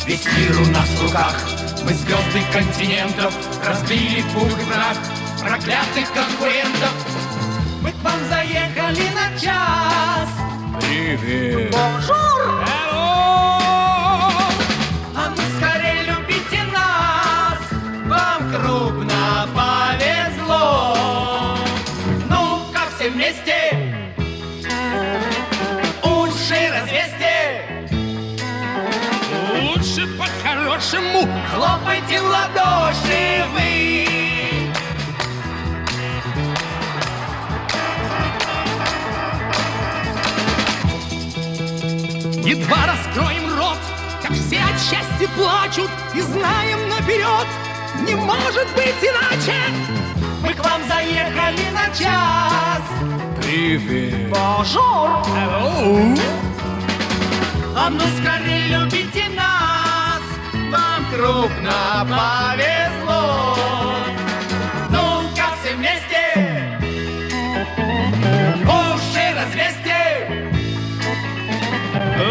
Весь мир у нас в руках, мы звезды континентов, разбили в пух и прах проклятых конкурентов. Мы к вам заехали на час. Привет. Бонжур. Hello. А ну скорее любите нас, вам крупно повезло. Ну-ка все вместе уши развесьте. Лучше по-хорошему Хлопайте в ладоши вы. едва раскроем рот, как все от счастья плачут, и знаем наперед, не может быть иначе. Мы к вам заехали на час. Привет. Бонжур. Hello. А ну скорее любите нас, вам крупно повезло. Ну-ка все вместе уши развесьте.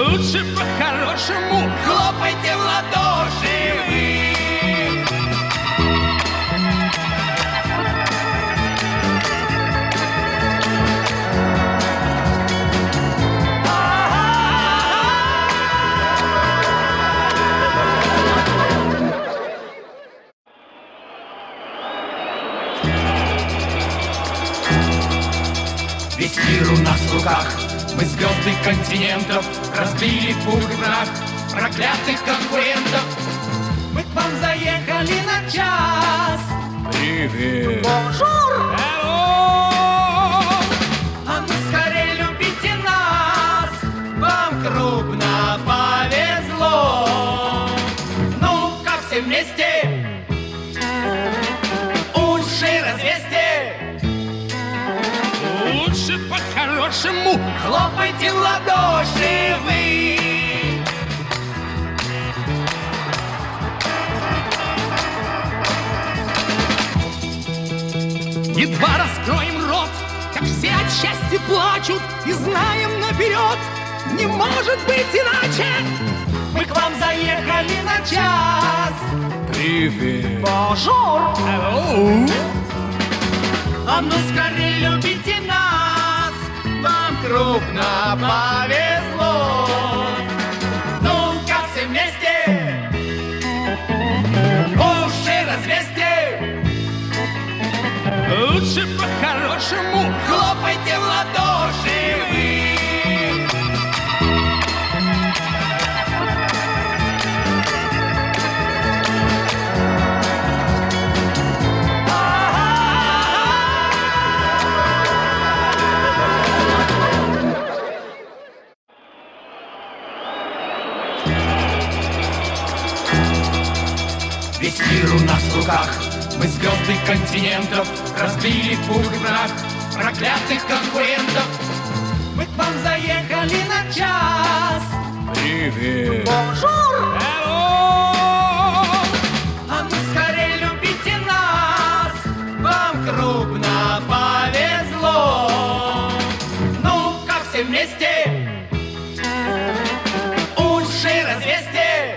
Лучше по-хорошему Хлопайте в ладоши вы. Весь мир у нас в руках, мы звезды континентов, разбили в пух и прах проклятых конкурентов. Мы к вам заехали на час. Привет. Бонжур. Hello. А ну скорее любите нас, вам крупно повезло. Ну-ка все вместе уши развесьте. Лучше по-хорошему Хлопайте в ладоши вы. едва раскроем рот, как все от счастья плачут, и знаем наперед, не может быть иначе. Мы к вам заехали на час. Привет. Бонжур. Hello. А ну скорее любите нас, вам крупно повезло. Ну-ка все вместе уши развесьте. Лучше по-хорошему Хлопайте в ладоши вы. Весь мир у нас в руках, мы звезды континентов, разбили в пух и прах проклятых конкурентов. Мы к вам заехали на час. Привет. Бонжур. Hello. А ну скорее любите нас, вам крупно повезло. Ну-ка все вместе уши развесьте.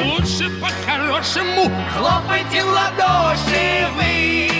Лучше по-хорошему Хлопайте в ладоши вы.